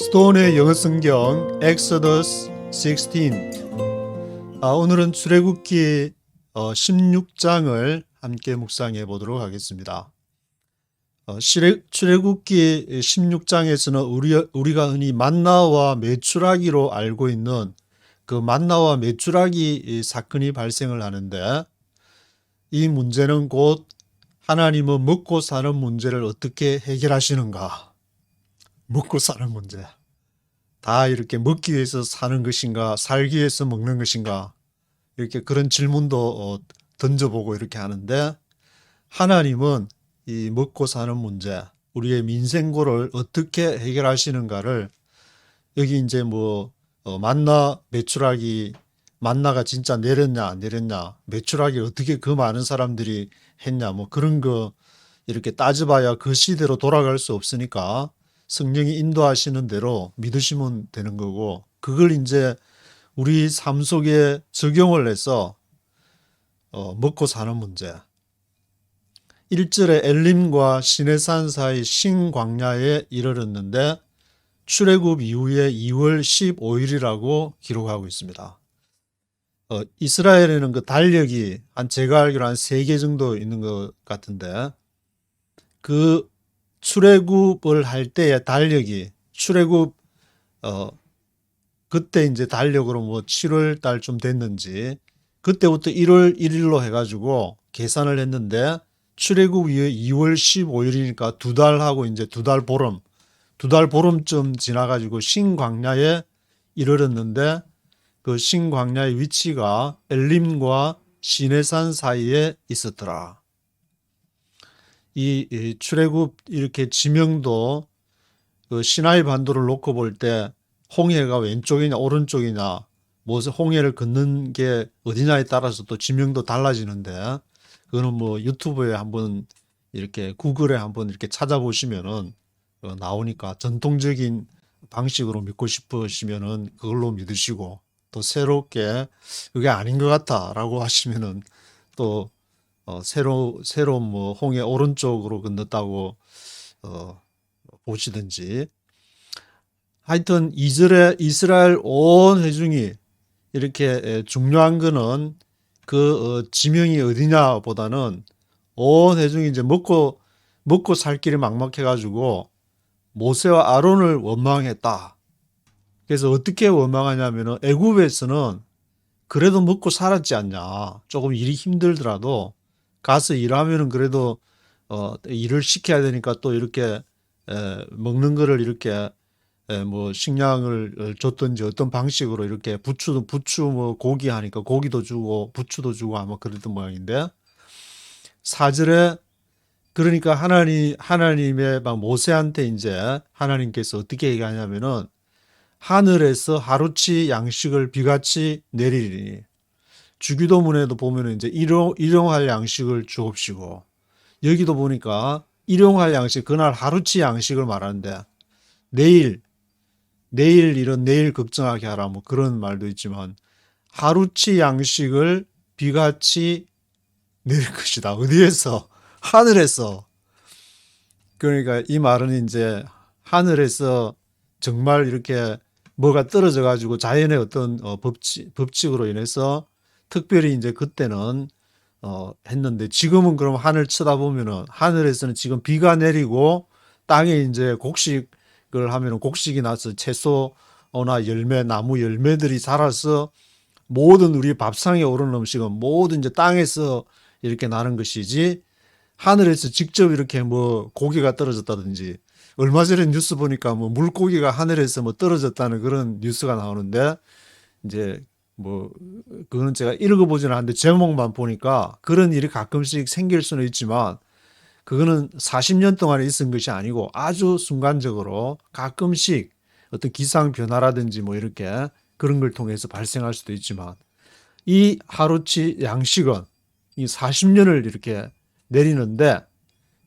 스톤의 영어 성경 엑소더스 16. 오늘은 출애굽기 16장을 함께 묵상해 보도록 하겠습니다. 출애굽기 16장에서는 우리가 흔히 만나와 메추라기로 알고 있는 그 만나와 메추라기 사건이 발생을 하는데, 이 문제는 곧 하나님은 먹고 사는 문제를 어떻게 해결하시는가. 먹고 사는 문제. 다 이렇게 먹기 위해서 사는 것인가, 살기 위해서 먹는 것인가, 이렇게 그런 질문도 던져보고 이렇게 하는데, 하나님은 이 먹고 사는 문제, 우리의 민생고를 어떻게 해결하시는가를 여기 이제 만나 메추라기, 만나가 진짜 내렸냐 안 내렸냐, 메추라기 어떻게 그 많은 사람들이 했냐, 그런 거 이렇게 따져봐야 그 시대로 돌아갈 수 없으니까 성령이 인도하시는 대로 믿으시면 되는 거고, 그걸 이제 우리 삶 속에 적용을 해서 먹고 사는 문제. 1절에 엘림과 시내산 사이 신광야에 이르렀는데 출애굽 이후에 2월 15일이라고 기록하고 있습니다. 이스라엘에는 그 달력이 제가 알기로 한 3개 정도 있는 것 같은데, 그 출애굽을 할 때의 달력이 출애굽 그때 이제 달력으로 7월 달쯤 됐는지 그때부터 1월 1일로 해가지고 계산을 했는데, 출애굽 이후에 2월 15일이니까 2달하고 이제 2달 보름쯤 지나가지고 신광야에 이르렀는데, 그 신광야의 위치가 엘림과 시내산 사이에 있었더라. 이 출애굽 이렇게 지명도 그 시나이 반도를 놓고 볼 때 홍해가 왼쪽이냐 오른쪽이냐, 홍해를 걷는 게 어디냐에 따라서 또 지명도 달라지는데, 그거는 유튜브에 한번 이렇게 구글에 한번 이렇게 찾아보시면은 나오니까, 전통적인 방식으로 믿고 싶으시면은 그걸로 믿으시고, 또 새롭게 그게 아닌 것 같아라고 하시면은 또 새로운 홍해 오른쪽으로 건넜다고 보시든지. 하여튼 2절에 이스라엘 온 회중이 이렇게 중요한 거는 그 지명이 어디냐 보다는 온 회중이 이제 먹고 살 길이 막막해 가지고 모세와 아론을 원망했다. 그래서 어떻게 원망하냐면은, 애굽에서는 그래도 먹고 살았지 않냐, 조금 일이 힘들더라도 가서 일하면은 그래도 일을 시켜야 되니까 또 이렇게 먹는 거를 이렇게 식량을 줬든지 어떤 방식으로 이렇게 부추 고기 하니까 고기도 주고 부추도 주고 아마 그랬던 모양인데, 4절에 그러니까 하나님의 모세한테 이제 하나님께서 어떻게 얘기하냐면은, 하늘에서 하루치 양식을 비같이 내리리니. 주기도문에도 보면은 이제 일용할 양식을 주옵시고, 여기도 보니까 일용할 양식, 그날 하루치 양식을 말하는데, 내일 일은 내일 걱정하게 하라, 그런 말도 있지만, 하루치 양식을 비같이 내릴 것이다. 어디에서? 하늘에서. 그러니까 이 말은 이제 하늘에서 정말 이렇게 뭐가 떨어져 가지고 자연의 어떤 법칙으로 인해서 특별히 이제 그때는 했는데, 지금은 그럼 하늘 쳐다보면은 하늘에서는 지금 비가 내리고 땅에 이제 곡식을 하면은 곡식이 나서 채소나 열매, 나무 열매들이 자라서 모든 우리 밥상에 오르는 음식은 모든 이제 땅에서 이렇게 나는 것이지, 하늘에서 직접 이렇게 고기가 떨어졌다든지, 얼마 전에 뉴스 보니까 물고기가 하늘에서 떨어졌다는 그런 뉴스가 나오는데, 이제 그거는 제가 읽어보지는 않는데 제목만 보니까 그런 일이 가끔씩 생길 수는 있지만, 그거는 40년 동안 있은 것이 아니고 아주 순간적으로 가끔씩 어떤 기상 변화라든지 이렇게 그런 걸 통해서 발생할 수도 있지만, 이 하루치 양식은 이 40년을 이렇게 내리는데,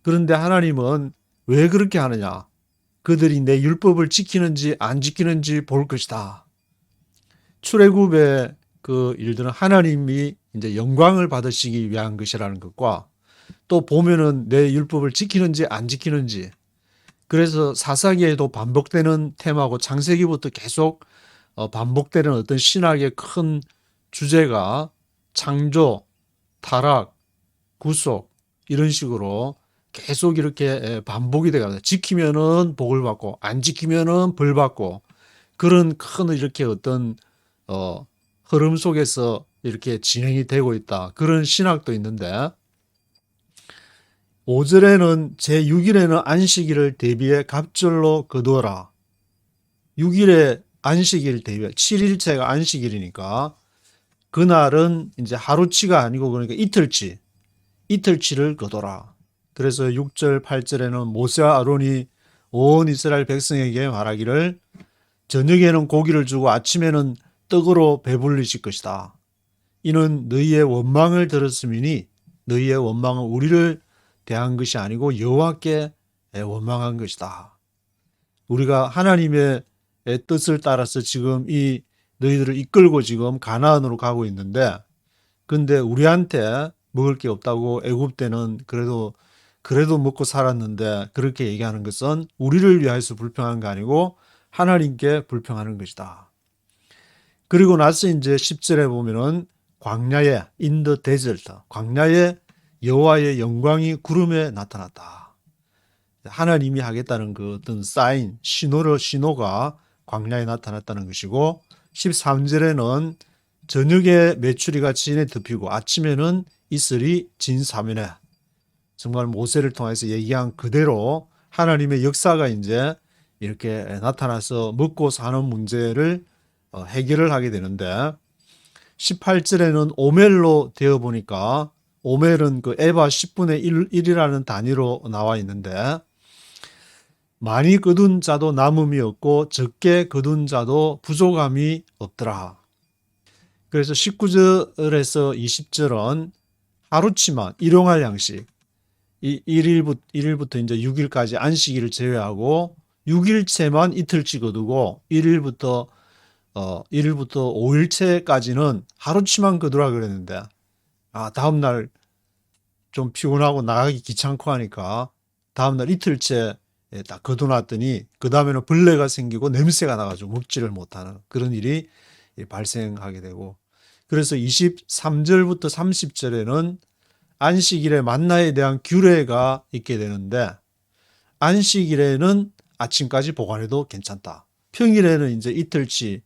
그런데 하나님은 왜 그렇게 하느냐? 그들이 내 율법을 지키는지 안 지키는지 볼 것이다. 출애굽의 그 일들은 하나님이 이제 영광을 받으시기 위한 것이라는 것과, 또 보면은 내 율법을 지키는지 안 지키는지, 그래서 사사기에도 반복되는 테마고 창세기부터 계속 반복되는 어떤 신학의 큰 주제가 창조, 타락, 구속 이런 식으로 계속 이렇게 반복이 돼갑니다. 지키면은 복을 받고 안 지키면은 벌 받고 그런 큰 이렇게 어떤 흐름 속에서 이렇게 진행이 되고 있다. 그런 신학도 있는데 5절에는 제6일에는 안식일을 대비해 갑절로 거두어라. 6일에 안식일 대비해 7일째가 안식일이니까 그날은 이제 하루치가 아니고 그러니까 이틀치를 거둬라. 그래서 6절 8절에는 모세와 아론이 온 이스라엘 백성에게 말하기를 저녁에는 고기를 주고 아침에는 떡으로 배불리실 것이다. 이는 너희의 원망을 들었음이니 너희의 원망은 우리를 대한 것이 아니고 여호와께 원망한 것이다. 우리가 하나님의 뜻을 따라서 지금 이 너희들을 이끌고 지금 가나안으로 가고 있는데 근데 우리한테 먹을 게 없다고 애굽 때는 그래도 먹고 살았는데 그렇게 얘기하는 것은 우리를 위하여서 불평한 게 아니고 하나님께 불평하는 것이다. 그리고 나서 이제 10절에 보면은 광야에 in the desert 광야에 여호와의 영광이 구름에 나타났다. 하나님이 하겠다는 그 어떤 사인 신호가 광야에 나타났다는 것이고 13절에는 저녁에 메추리가 진에 덮이고 아침에는 이슬이 진 사면에 정말 모세를 통해서 얘기한 그대로 하나님의 역사가 이제 이렇게 나타나서 먹고 사는 문제를 해결을 하게 되는데 18절에는 오멜로 되어 보니까 오멜은 그 에바 10분의 1이라는 단위로 나와 있는데 많이 거둔 자도 남음이 없고 적게 거둔 자도 부족함이 없더라. 그래서 19절에서 20절은 하루치만 일용할 양식 1일부터 이제 6일까지 안식일을 제외하고 6일째만 이틀치 거두고 1일부터 5일째까지는 하루치만 거두라 그랬는데 다음날 좀 피곤하고 나가기 귀찮고 하니까 다음날 이틀째 딱 거둬놨더니 그 다음에는 벌레가 생기고 냄새가 나가지고 먹지를 못하는 그런 일이 발생하게 되고 그래서 23절부터 30절에는 안식일에 만나에 대한 규례가 있게 되는데 안식일에는 아침까지 보관해도 괜찮다. 평일에는 이제 이틀치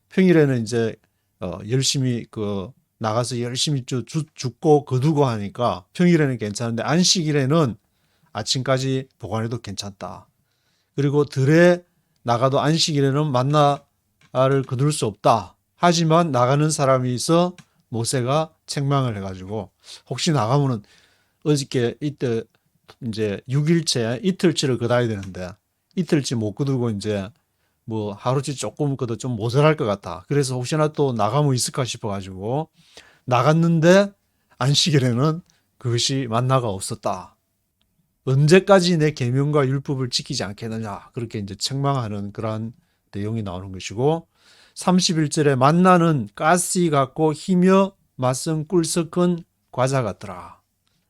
평일에는 이제 열심히 나가서 열심히 죽고 거두고 하니까 평일에는 괜찮은데 안식일에는 아침까지 보관해도 괜찮다. 그리고 들에 나가도 안식일에는 만나를 거둘 수 없다. 하지만 나가는 사람이 있어 모세가 책망을 해가지고 혹시 나가면은 어저께 이때 이제 6일째 이틀치를 거둬야 되는데 이틀치 못 거두고 이제 뭐 하루치 조금 거둬 좀 모자랄 것 같다. 그래서 혹시나 또 나가면 있을까 싶어가지고 나갔는데 안식일에는 그것이 만나가 없었다. 언제까지 내 계명과 율법을 지키지 않겠느냐 그렇게 이제 책망하는 그러한 내용이 나오는 것이고 31절에 만나는 가시 같고 희며 맛은 꿀 섞은 과자 같더라.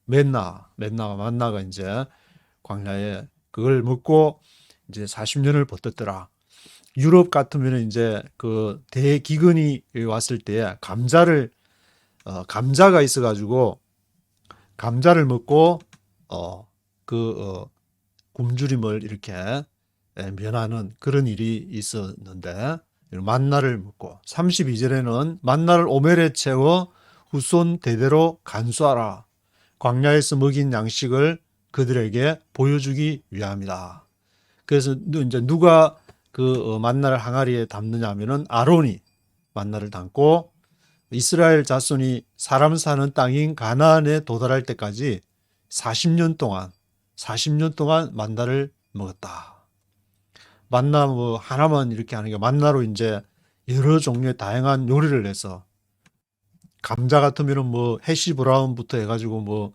만나가 이제 광야에 그걸 먹고 이제 40년을 버텼더라. 유럽 같으면 이제 그 대기근이 왔을 때 감자가 있어가지고 감자를 먹고 굶주림을 이렇게 면하는 그런 일이 있었는데 만나를 먹고 32절에는 만나를 오멜에 채워 후손 대대로 간수하라. 광야에서 먹인 양식을 그들에게 보여주기 위함이다. 그래서 이제 누가 만나를 항아리에 담느냐 하면은 아론이 만나를 담고 이스라엘 자손이 사람 사는 땅인 가나안에 도달할 때까지 40년 동안 만나를 먹었다. 만나 뭐 하나만 이렇게 하는 게 만나로 이제 여러 종류의 다양한 요리를 해서 감자 같으면은 뭐 해시 브라운부터 해가지고 뭐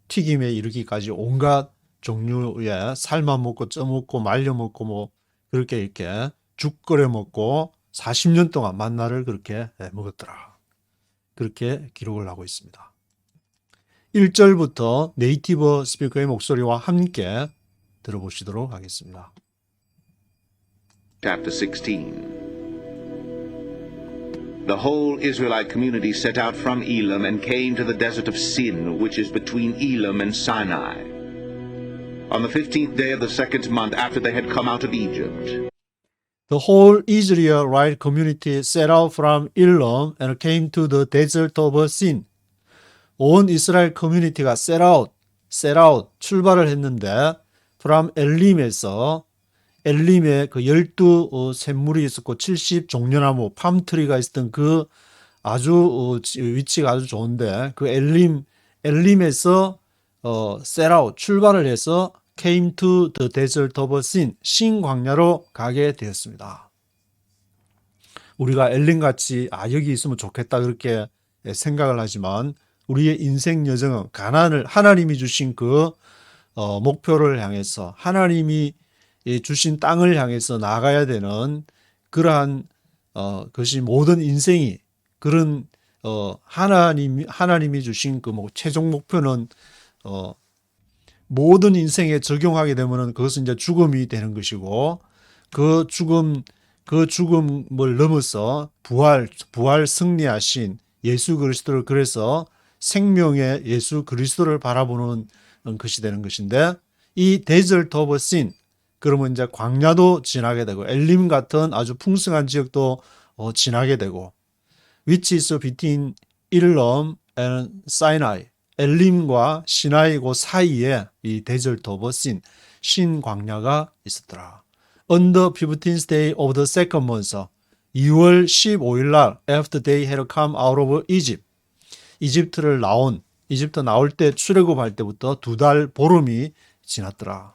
튀김에 이르기까지 온갖 종류의 삶아 먹고 쪄 먹고 말려 먹고 뭐 그렇게 이렇게 죽 끓여 먹고 40년 동안 만나를 그렇게 먹었더라. 그렇게 기록을 하고 있습니다. 1절부터 네이티브 스피커의 목소리와 함께 들어보시도록 하겠습니다. Chapter 16. The whole Israelite community set out from Elim and came to the desert of Sin, which is between Elim and Sinai, on the 15th day of the second month after they had come out of Egypt. The whole Israelite community set out from Elim and came to the desert of Sin. 온 이스라엘 커뮤니티가 set out, 출발을 했는데 from 엘림에서 엘림에 그 12 샘물이 있었고 70 종려나무 팜트리가 있었던 그 아주 위치가 아주 좋은데 그 엘림에서 set out 출발을 해서 came to the desert of Sin 신 광야로 가게 되었습니다. 우리가 엘림같이 여기 있으면 좋겠다 그렇게 생각을 하지만 우리의 인생 여정은 가나안을 하나님이 주신 그 목표를 향해서 하나님이 주신 땅을 향해서 나가야 되는 그러한 것이 모든 인생이 그런 하나님이 주신 그 최종 목표는 모든 인생에 적용하게 되면은 그것은 이제 죽음이 되는 것이고 그 죽음을 넘어서 부활 승리하신 예수 그리스도를 그래서 생명의 예수 그리스도를 바라보는 것이 되는 것인데 이 데저트 오브 신 그러면 이제 광야도 지나게 되고 엘림 같은 아주 풍성한 지역도 지나게 되고 which is between Elim and Sinai 엘림과 시나이 그 사이에 이 데저트 오브 신 광야가 있었더라. On the 15th day of the second month 2월 15일 날 after they had come out of Egypt 이집트 나올 때 출애굽할 때부터 2달 보름이 지났더라.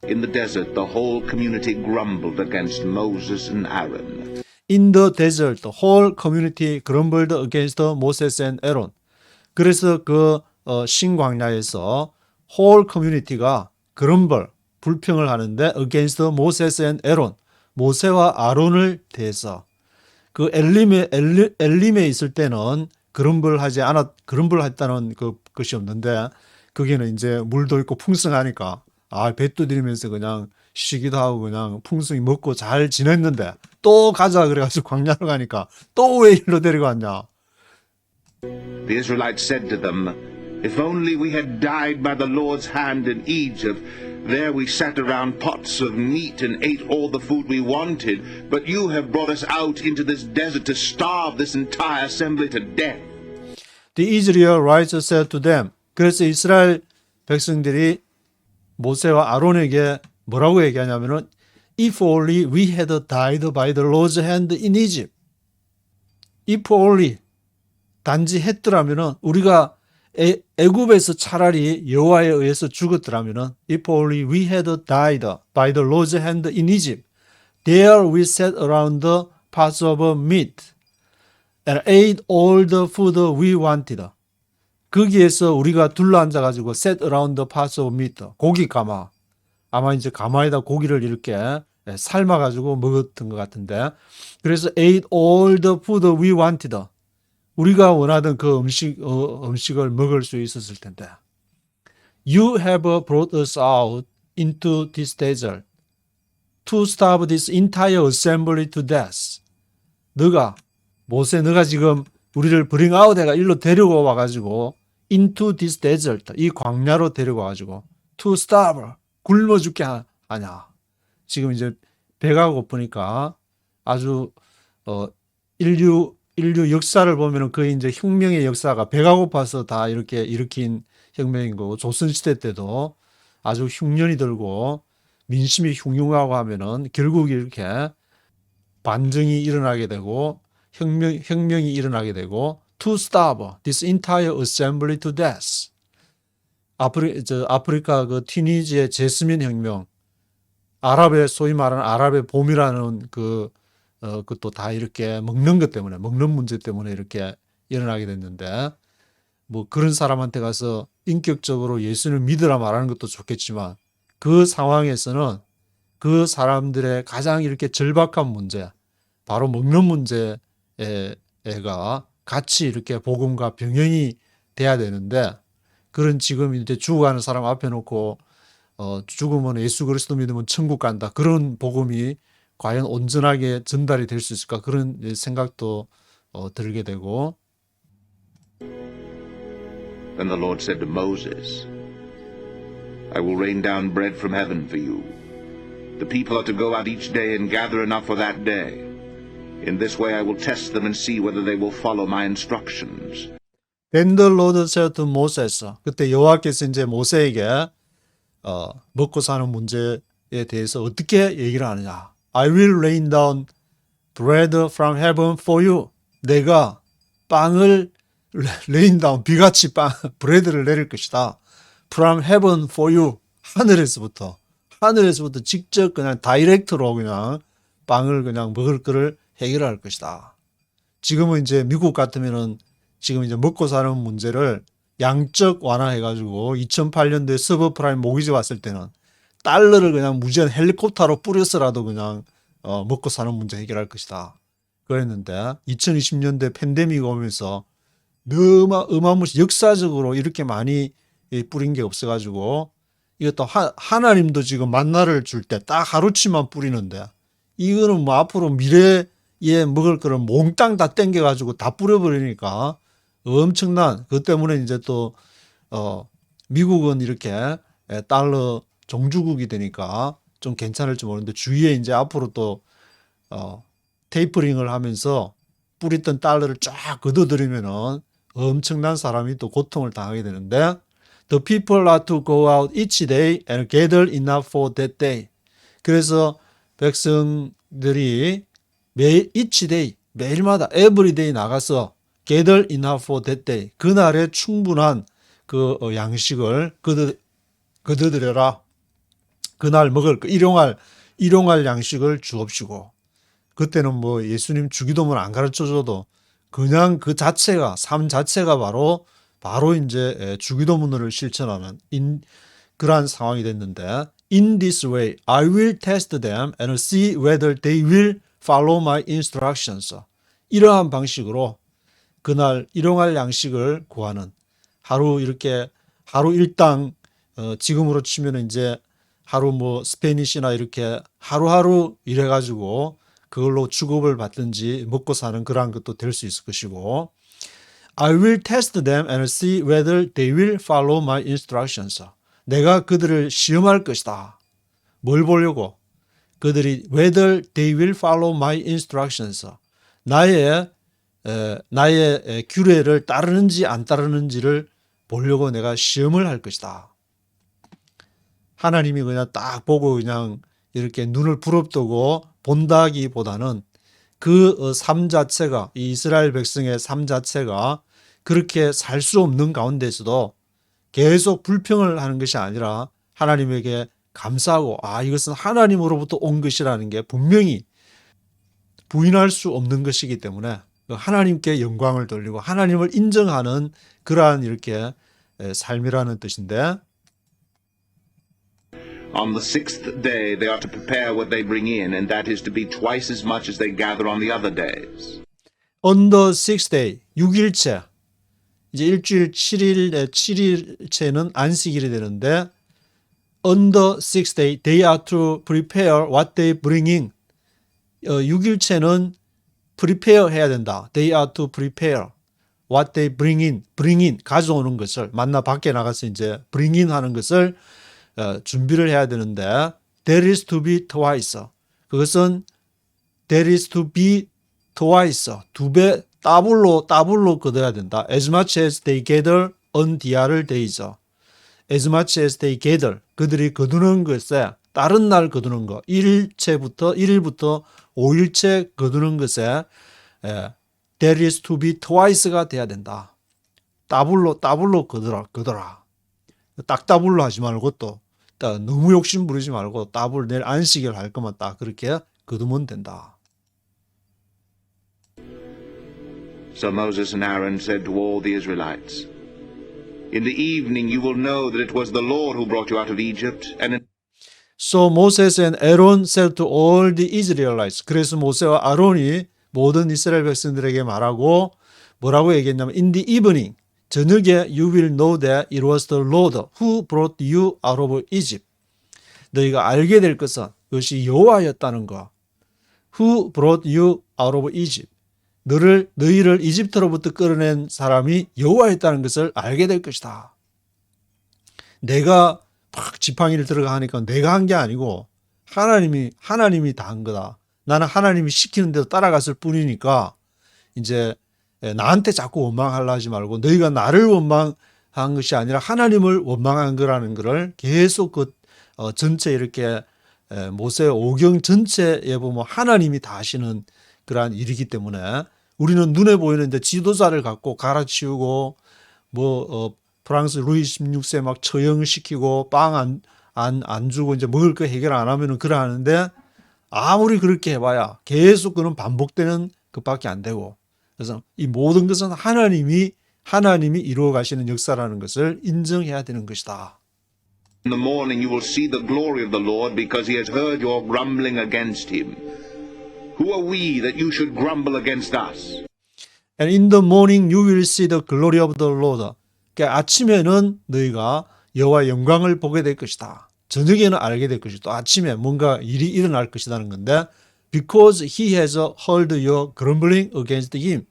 In the desert, the whole community grumbled against Moses and Aaron. In the desert, the whole community grumbled against Moses and Aaron. 그래서 그 신광야에서 whole community가 불평을 하는데 against Moses and Aaron, 모세와 아론을 대해서 그 엘림에 있을 때는 그rum블했다는 것이 없는데 거기는 이제 물도 있고 풍성하니까 배 두드리면서 그냥 쉬기도 하고 그냥 풍성히 먹고 잘 지냈는데 또 가자 그래가지고 광야로 가니까 또 왜 일로 데리고 왔냐. The Israelites said to them, If only we had died by the Lord's hand in Egypt. There we sat around pots of meat and ate all the food we wanted. But you have brought us out into this desert to starve this entire assembly to death. The Israelites said to them. 그래서 이스라엘 백성들이 모세와 아론에게 뭐라고 얘기하냐면은 If only we had died by the Lord's hand in Egypt. If only 단지 했더라면은 우리가 애굽에서 차라리 여호와에 의해서 죽었더라면은 If only we had died by the Lord's hand in Egypt. There we sat around the pots of meat and ate all the food we wanted. 거기에서 우리가 둘러앉아가지고 sat around the pots of meat. 고기 가마. 아마 이제 가마에다 고기를 이렇게 삶아가지고 먹었던 것 같은데. 그래서 ate all the food we wanted. 우리가 원하던 그 음식을 먹을 수 있었을 텐데. You have brought us out into this desert to starve this entire assembly to death. 너가 지금 우리를 bring out 해가 일로 데리고 와가지고 into this desert 이 광야로 데리고 와가지고 to starve 굶어 죽게 하냐. 지금 이제 배가 고프니까 아주 인류 역사를 보면은 거의 이제 혁명의 역사가 배가 고파서 다 이렇게 일으킨 혁명인 거고 조선시대 때도 아주 흉년이 들고 민심이 흉흉하고 하면은 결국 이렇게 반정이 일어나게 되고 혁명이 일어나게 되고 to starve this entire assembly to death. 아프리카 그 튀니지의 제스민 혁명, 소위 말하는 아랍의 봄이라는 그것도 다 이렇게 먹는 문제 때문에 이렇게 일어나게 됐는데, 뭐 그런 사람한테 가서 인격적으로 예수를 믿으라 말하는 것도 좋겠지만, 그 상황에서는 그 사람들의 가장 이렇게 절박한 문제, 바로 먹는 문제가 같이 이렇게 복음과 병행이 돼야 되는데, 그런 지금 이제 죽어가는 사람 앞에 놓고 죽으면 예수 그리스도 믿으면 천국 간다. 그런 복음이 과연 온전하게 전달이 될 수 있을까? 그런 생각도 들게 되고. Then the Lord said to Moses, I will rain down bread from heaven for you. The people are to go out each day and gather enough for that day. In this way I will test them and see whether they will follow my instructions. Then the Lord said to Moses. 그때 여호와께서 이제 모세에게 먹고 사는 문제에 대해서 어떻게 얘기를 하느냐. I will rain down bread from heaven for you. 내가 빵을 rain down, 비같이 브레드를 내릴 것이다. From heaven for you. 하늘에서부터 직접 그냥 다이렉트로 그냥 빵을 그냥 먹을 거를 해결할 것이다. 지금은 이제 미국 같으면은 지금 이제 먹고 사는 문제를 양적 완화해가지고 2008년도에 서브프라임 모기지 왔을 때는 달러를 그냥 무제한 헬리콥터로 뿌려서라도 그냥 먹고 사는 문제 해결할 것이다. 그랬는데 2020년대 팬데믹 오면서 너무 어마무시 역사적으로 이렇게 많이 뿌린 게 없어가지고 이것도 하나님도 지금 만나를 줄 때 딱 하루치만 뿌리는데 이거는 뭐 앞으로 미래에 먹을 거를 몽땅 다 땡겨가지고 다 뿌려버리니까 엄청난 그것 때문에 이제 또 미국은 이렇게 달러 종주국이 되니까 좀 괜찮을지 모르는데 주위에 이제 앞으로 또 테이퍼링을 하면서 뿌리던 달러를 쫙 걷어들이면은 엄청난 사람이 또 고통을 당하게 되는데 The people are to go out each day and gather enough for that day. 그래서 백성들이 매일 each day 매일마다 every day 나가서 gather enough for that day. 그날에 충분한 그 양식을 거둬들여라. 그날 먹을 거 일용할 양식을 주옵시고. 그때는 뭐 예수님 주기도문 안 가르쳐 줘도 그냥 그 자체가 삶 자체가 바로 이제 주기도문을 실천하는 그러한 상황이 됐는데 In this way I will test them and see whether they will follow my instructions. 이러한 방식으로 그날 일용할 양식을 구하는 하루 일당 지금으로 치면 이제 하루 뭐 스페니시나 이렇게 하루하루 일해가지고 그걸로 주급을 받든지 먹고 사는 그러한 것도 될 수 있을 것이고 I will test them and see whether they will follow my instructions. 내가 그들을 시험할 것이다. 뭘 보려고? 그들이 whether they will follow my instructions. 나의 규례를 따르는지 안 따르는지를 보려고 내가 시험을 할 것이다. 하나님이 그냥 딱 보고 그냥 이렇게 눈을 부릅뜨고 본다기보다는 그 삶 자체가 이 이스라엘 백성의 삶 자체가 그렇게 살 수 없는 가운데서도 계속 불평을 하는 것이 아니라 하나님에게 감사하고 이것은 하나님으로부터 온 것이라는 게 분명히 부인할 수 없는 것이기 때문에 하나님께 영광을 돌리고 하나님을 인정하는 그러한 이렇게 삶이라는 뜻인데 On the sixth day they are to prepare what they bring in, and that is to be twice as much as they gather on the other days. On the sixth day, 6일째. 이제 일주일 7일째는 안식일이 되는데 On the sixth day, they are to prepare what they bring in. 6일째는 prepare 해야 된다. They are to prepare what they bring in. bring in, 가져오는 것을 만나 밖에 나가서 이제 bring in 하는 것을 준비를 해야 되는데 there is to be twice. 그것은 there is to be twice. 두 배 더블로 거둬야 된다. As much as they gather on the other days. As much as they gather. 그들이 거두는 것에 다른 날 거두는 것. 1일부터 5일째 거두는 것에 there is to be twice가 돼야 된다. 더블로 거둬라. 딱 더블로 하지 말고 또 너무 욕심 부리지 말고 더블 내일 안식일 할 것만 딱 그렇게 거두면 된다. So Moses and Aaron said to all the Israelites, In the evening you will know that it was the Lord who brought you out of Egypt, and So Moses and Aaron said to all the Israelites. 그래서 모세와 아론이 모든 이스라엘 백성들에게 말하고 뭐라고 얘기했냐면 In the evening, 저녁에 you will know that it was the Lord who brought you out of Egypt. 너희가 알게 될 것은 그것이 여호와였다는 것. Who brought you out of Egypt? 너희를 이집트로부터 끌어낸 사람이 여호와였다는 것을 알게 될 것이다. 내가 막 지팡이를 들어가 하니까 내가 한 게 아니고 하나님이 다 한 거다. 나는 하나님이 시키는 대로 따라갔을 뿐이니까 이제 나한테 자꾸 원망하려 하지 말고 너희가 나를 원망한 것이 아니라 하나님을 원망한 거라는 것을 계속 전체 이렇게 모세 오경 전체에 보면 하나님이 다 하시는 그러한 일이기 때문에 우리는 눈에 보이는 이제 지도자를 갖고 갈아치우고 프랑스 루이 16세 막 처형시키고 빵 안 주고 이제 먹을 거 해결 안 하면은 그러하는데 아무리 그렇게 해봐야 계속 그는 반복되는 것밖에 안 되고 그래서 이 모든 것은 하나님이 이루어 가시는 역사라는 것을 인정해야 되는 것이다. In the morning you will see the glory of the Lord because he has heard your grumbling against him. Who are we that you should grumble against us? And in the morning you will see the glory of the Lord. 그러니까 아침에는 너희가 여호와의 영광을 보게 될 것이다. 저녁에는 알게 될 것이다. 또 아침에 뭔가 일이 일어날 것이라는 건데 because he has heard your grumbling against him.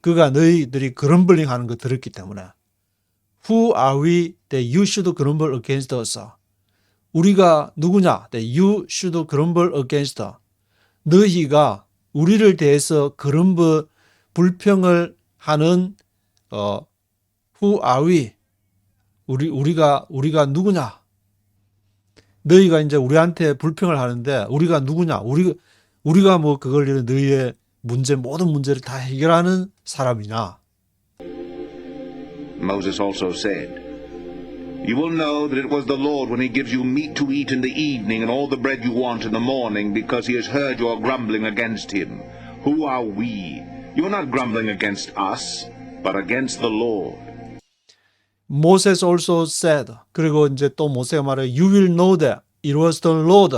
그가 너희들이 그럼블링 하는 거 들었기 때문에 Who are we that you should grumble against us? 우리가 누구냐? That you should grumble against. 너희가 우리를 대해서 불평을 하는 Who are we? 우리가 누구냐? 너희가 이제 우리한테 불평을 하는데 우리가 누구냐? 우리가 뭐 그걸 너희의 모든 문제를 다 해결하는 사람이냐? Moses also said, You will know that it was the Lord when he gives you meat to eat in the evening and all the bread you want in the morning because he has heard your grumbling against him. Who are we? You are not grumbling against us, but against the Lord. Moses also said, 그리고 이제 또 모세가 말해, You will know that it was the Lord.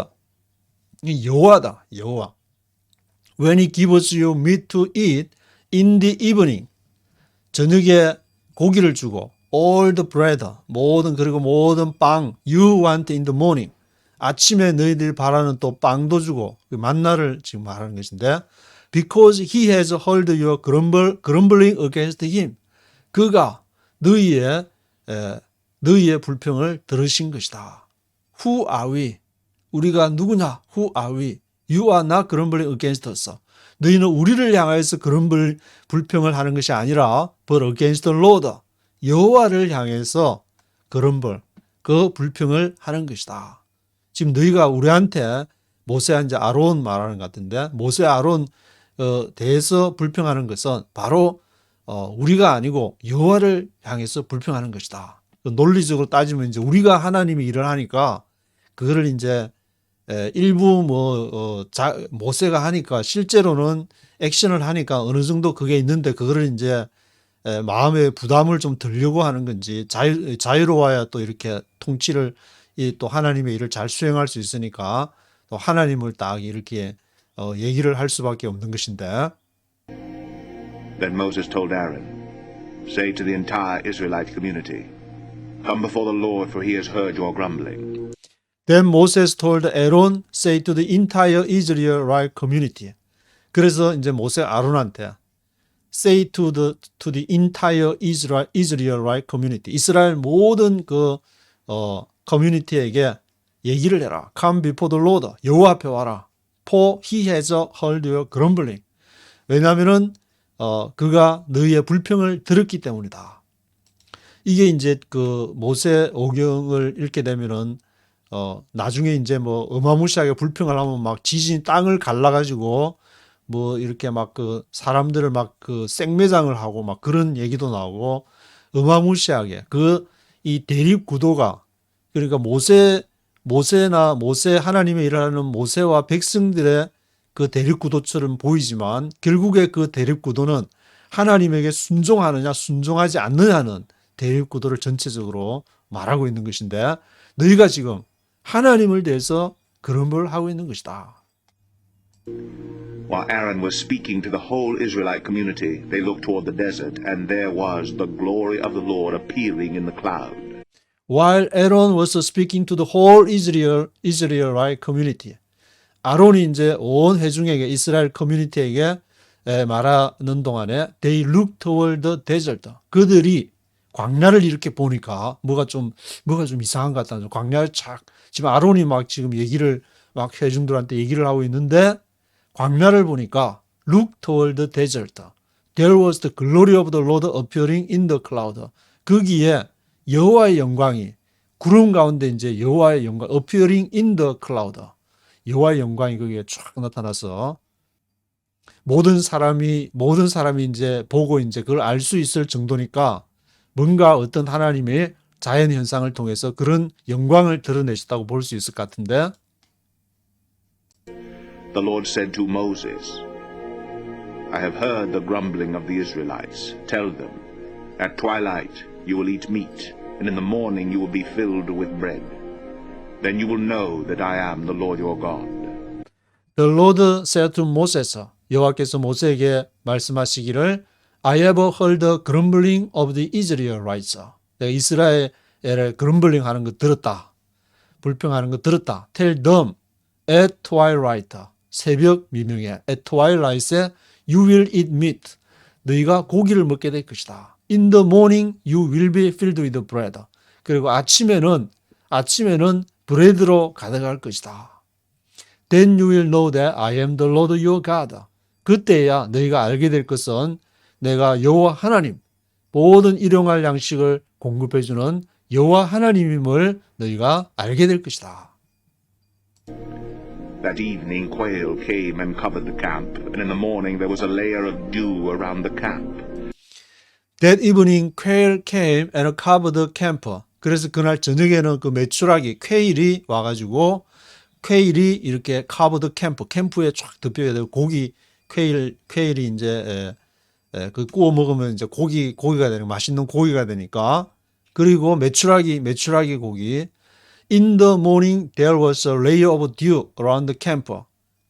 여호와다, 여호와. When he gives you meat to eat in the evening. 저녁에 고기를 주고 all the bread, 모든 빵 you want in the morning. 아침에 너희들이 바라는 또 빵도 주고 만나를 지금 말하는 것인데 because he has heard your grumbling against him. 그가 너희의 불평을 들으신 것이다. Who are we? 우리가 누구냐? Who are we? You are not grumbling against us. 너희는 우리를 향해서 불평을 하는 것이 아니라 but against the Lord. 여호와를 향해서 그 불평을 하는 것이다. 지금 너희가 우리한테 모세와 이제 아론 말하는 것 같은데 모세 아론 대해서 불평하는 것은 바로 우리가 아니고 여호와를 향해서 불평하는 것이다. 논리적으로 따지면 이제 우리가 하나님이 일을 하니까 그거를 이제 일부 모세가 하니까 실제로는 액션을 하니까 어느 정도 그게 있는데 그거를 이제 마음의 부담을 좀 덜려고 하는 건지 자유로워야 또 이렇게 통치를 또 하나님의 일을 잘 수행할 수 있으니까 또 하나님을 딱 이렇게 얘기를 할 수밖에 없는 것인데. Then Moses told Aaron, Say to the entire Israelite community, Come before the Lord, for he has heard your grumbling. Then Moses told Aaron, say to the entire Israelite community. 그래서 이제 모세 아론한테 say to the entire Israelite community. 이스라엘 모든 커뮤니티에게 얘기를 해라. Come before the Lord. 여호와 앞에 와라. For he has heard your grumbling. 왜냐하면은 그가 너희의 불평을 들었기 때문이다. 이게 이제 모세 오경을 읽게 되면은 나중에 이제 어마무시하게 불평을 하면 막 지진 땅을 갈라가지고 이렇게 막 사람들을 막 생매장을 하고 막 그런 얘기도 나오고 어마무시하게 이 대립 구도가 그러니까 모세 하나님의 일을 하는 모세와 백성들의 그 대립 구도처럼 보이지만 결국에 그 대립 구도는 하나님에게 순종하느냐 순종하지 않느냐는 대립 구도를 전체적으로 말하고 있는 것인데 너희가 지금 하나님을 대해서 그런 걸 하고 있는 것이다. While Aaron was speaking to the whole Israelite community, they looked toward the desert, and there was the glory of the Lord appearing in the cloud. while Aaron was speaking to the whole Israelite community. 아론이 이제 온 회중에게 이스라엘 커뮤니티에게 말하는 동안에 they looked toward the desert. 그들이 광야를 이렇게 보니까 뭐가 좀 이상한 것 같다. 광야를 지금 아론이 막 지금 얘기를 막 회중들한테 얘기를 하고 있는데 광야를 보니까 look toward the desert. There was the glory of the Lord appearing in the cloud. 거기에 여호와의 영광이 구름 가운데 이제 여호와의 영광 appearing in the cloud. 여호와의 영광이 거기에 쫙 나타나서 모든 사람이 이제 보고 이제 그걸 알 수 있을 정도니까 뭔가 어떤 하나님의 자연 현상을 통해서 그런 영광을 드러내셨다고 볼 수 있을 것 같은데 The Lord said to Moses, I have heard the grumbling of the Israelites. Tell them, at twilight you will eat meat, and in the morning you will be filled with bread. Then you will know that I am the Lord your God. The Lord said to Moses, 여호와께서 모세에게 말씀하시기를 I have heard the grumbling of the Israelites. 내가 이스라엘의 그럼블링 하는 거 들었다. 불평하는 거 들었다. Tell them at twilight. 새벽 미명에 at twilight에 you will eat meat. 너희가 고기를 먹게 될 것이다. In the morning you will be filled with bread. 그리고 아침에는 브레드로 가득할 것이다. Then you will know that I am the Lord your God. 그때야 너희가 알게 될 것은 내가 여호와 하나님, 모든 일용할 양식을 공급해 주는 여호와 하나님임을 너희가 알게 될 것이다. That evening quail came and covered the camp, and in the morning there was a layer of dew around the camp. That evening quail came and covered the camp. 그래서 그날 저녁에는 그 메추라기 퀘일이 와가지고 퀘일이 이렇게 covered camp, 캠프에 쫙 덮여야 되고 고기 퀘일이 이제 그 구워 먹으면 이제 고기가 되는 맛있는 고기가 되니까 그리고 메추라기 고기. In the morning there was a layer of dew around the camp.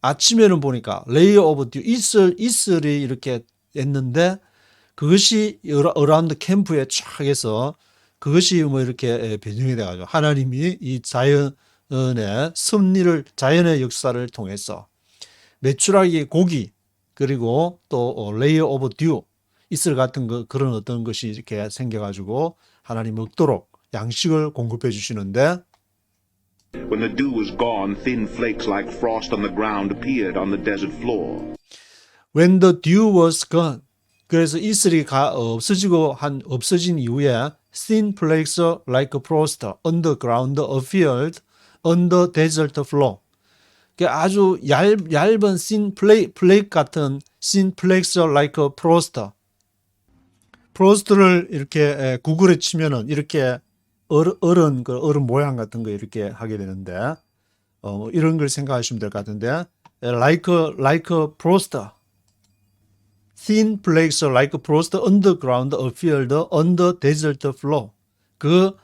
아침에는 보니까 layer of dew 이슬이 이렇게 했는데 그것이 around the camp에 쫙 해서 그것이 뭐 이렇게 배경이 돼가지고 하나님이 이 자연의 섭리를 자연의 역사를 통해서 메추라기 고기 그리고 또 레이어 오브 듀 이슬 같은 그런 어떤 것이 이렇게 생겨가지고 하나님 먹도록 양식을 공급해 주시는데 When the dew was gone, thin flakes like frost on the ground appeared on the desert floor. When the dew was gone 그래서 이슬이 없어진 이후에 thin flakes like frost on the ground appeared on the desert floor. 아주 얇은 thin flake 같은 thin flakes like frost. frost를 이렇게 구글에 치면은 이렇게 얼음 모양 같은 거 이렇게 하게 되는데 이런 걸 생각하시면 될 것 같은데 like frost. Thin flakes like frost on the ground appeared on the desert floor. 그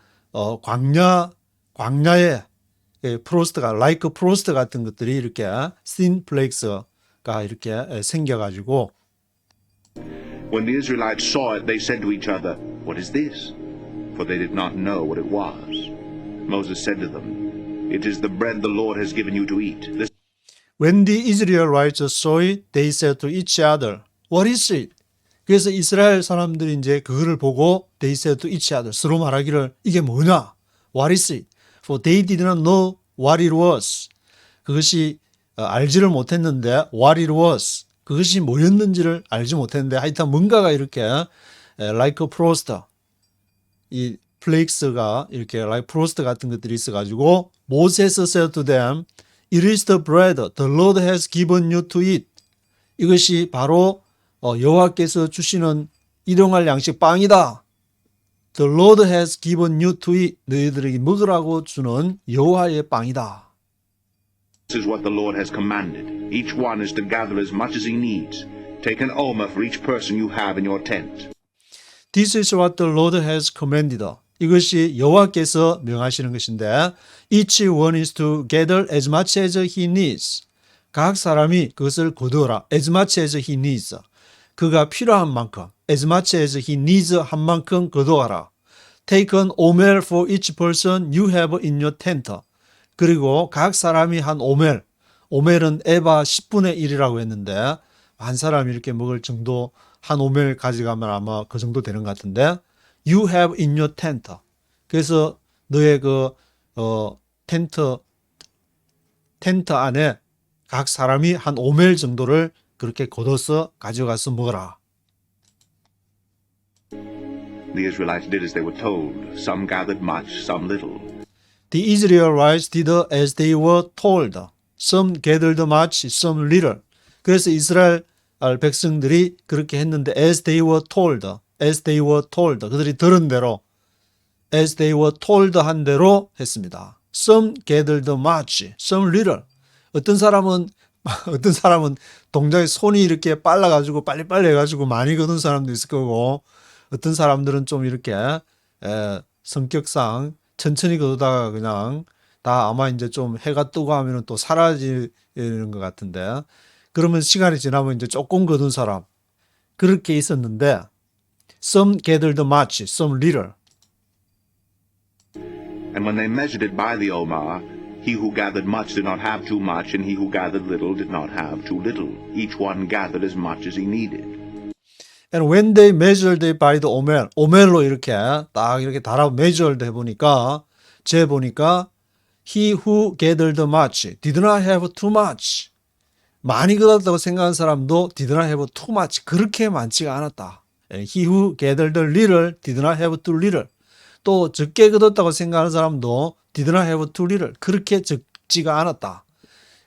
광야에 프로스트가 like frost 같은 것들이 이렇게 thin flakes가 이렇게 생겨가지고 When the Israelites saw it, they said to each other, What is this? For they did not know what it was. Moses said to them, It is the bread the Lord has given you to eat. When the Israelites saw it, they said to each other, What is it? 그래서 이스라엘 사람들이 이제 그거를 보고 they said to each other 서로 말하기를 이게 뭐냐? What is it? For they did not know what it was. 그것이 알지를 못했는데 what it was. 그것이 뭐였는지를 알지 못했는데 하여튼 뭔가가 이렇게 like frost 이 플레이크스가 이렇게 like frost 같은 것들이 있어가지고 Moses said to them, It is the bread the Lord has given you to eat. 이것이 바로 여호와께서 주시는 일용할 양식 빵이다. The Lord has given you to eat. 너희들에게 먹으라고 주는 여호와의 빵이다. This is what the Lord has commanded. Each one is to gather as much as he needs. Take an omer for each person you have in your tent. This is what the Lord has commanded. 이것이 여호와께서 명하시는 것인데 each one is to gather as much as he needs. 각 사람이 그것을 거두어라. as much as he needs. 그가 필요한 만큼 as much as he needs 한 만큼 거두어라. take an omer for each person you have in your tent. 그리고 각 사람이 한 오멜, 오멜은 에바 10분의 1이라고 했는데 한 사람이 이렇게 먹을 정도 한 오멜 가져가면 아마 그 정도 되는 것 같은데 you have in your tent. 그래서 너의 그 텐트 안에 각 사람이 한 오멜 정도를 그렇게 걷어서 가져가서 먹어라. The Israelites did as they were told. Some gathered much, some little. The Israelites did as they were told. Some gathered much, some little. 그래서 이스라엘 백성들이 그렇게 했는데 as they were told, as they were told. 그들이 들은 대로 as they were told 한 대로 했습니다. Some gathered much, some little. 어떤 사람은 동작에 손이 이렇게 빨라가지고 빨리빨리 해가지고 많이 거둔 사람도 있을 거고 어떤 사람들은 좀 이렇게 성격상 천천히 거두다가 그냥 다 아마 이제 좀 해가 뜨고 하면은 또 사라지는 것 같은데 그러면 시간이 지나면 이제 조금 거둔 사람 그렇게 있었는데 some gathered much, some little. And when they measured it by the omer, he who gathered much did not have too much, and he who gathered little did not have too little. Each one gathered as much as he needed. And when they measured it by the omer, 오멜로 이렇게 딱 이렇게 달아 measured 해보니까 재보니까 he who gathered much did not have too much. 많이 거뒀다고 생각하는 사람도 did not have too much. 그렇게 많지가 않았다. He who gathered little did not have too little. 또 적게 거뒀다고 생각하는 사람도 did not have too little. 그렇게 적지가 않았다.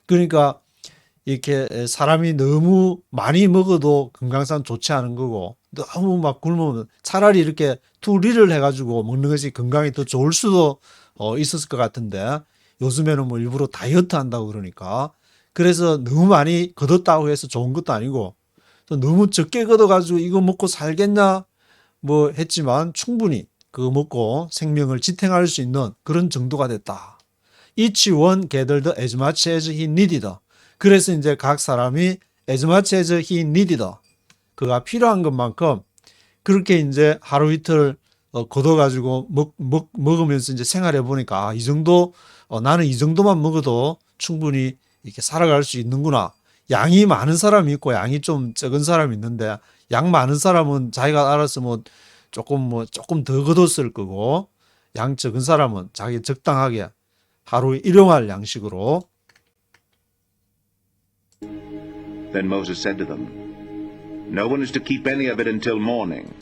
그러니까 이렇게 사람이 너무 많이 먹어도 건강상 좋지 않은 거고 너무 막 굶으면 차라리 이렇게 too little 해가지고 먹는 것이 건강에 더 좋을 수도 있었을 것 같은데 요즘에는 뭐 일부러 다이어트 한다고 그러니까 그래서 너무 많이 거뒀다고 해서 좋은 것도 아니고 또 너무 적게 거둬가지고 이거 먹고 살겠냐 뭐 했지만 충분히 그거 먹고 생명을 지탱할 수 있는 그런 정도가 됐다. Each one gathered as much as he needed. 그래서 이제 각 사람이 as much as he needed. 그가 필요한 것만큼 그렇게 이제 하루 이틀 걷어가지고 먹으면서 이제 생활해 보니까 이 정도 나는 이 정도만 먹어도 충분히 이렇게 살아갈 수 있는구나. 양이 많은 사람이 있고 양이 좀 적은 사람이 있는데 양 많은 사람은 자기가 알아서 조금 더 거뒀을 거고 양 적은 사람은 자기 적당하게 하루에 일용할 양식으로. Then Moses said to them, No one is to keep any of it until morning.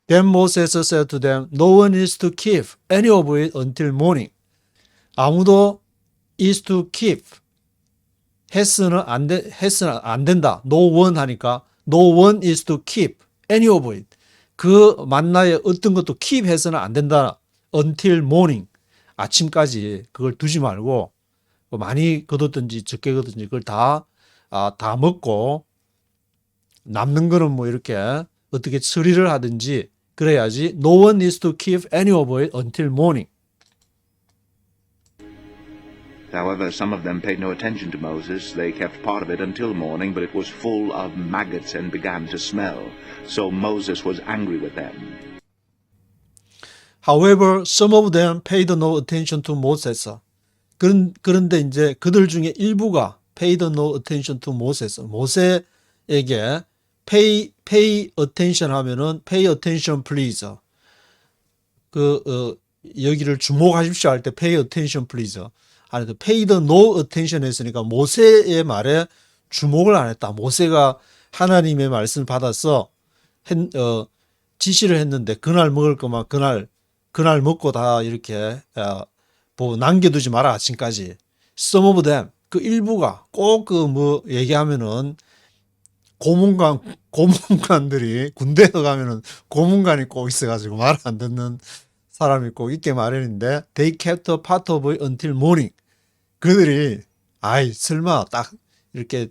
Then Moses said to them, No one is to keep any of it until morning. 아무도 is to keep. 했으는 안 된다. No one 하니까 no one is to keep any of it. 그 만나에 어떤 것도 keep 해서는 안 된다. Until morning. 아침까지 그걸 두지 말고 많이 거뒀든지 적게 거뒀든지 그걸 다 먹고 남는 거는 뭐 이렇게 어떻게 처리를 하든지 그래야지 no one is to keep any of it until morning. However, some of them paid no attention to Moses. They kept part of it until morning, but it was full of maggots and began to smell. So Moses was angry with them. However, some of them paid no attention to Moses. 그런데 이제 그들 중에 일부가 paid no attention to Moses. 모세에게 pay attention 하면은 pay attention please. 여기를 주목하십시오 할 때 pay attention please. 아니, paid no attention 했으니까 모세의 말에 주목을 안 했다. 모세가 하나님의 말씀을 받아서 지시를 했는데 그날 먹을 것만 그날 먹고 다 이렇게 남겨두지 마라 아침까지. Some of them 그 일부가 꼭 얘기하면은 고문관들이 군대에 가면은 고문관이 꼭 있어가지고 말 안 듣는 사람이 꼭 있게 마련인데 they kept a part of it until morning. 그들이 설마 딱 이렇게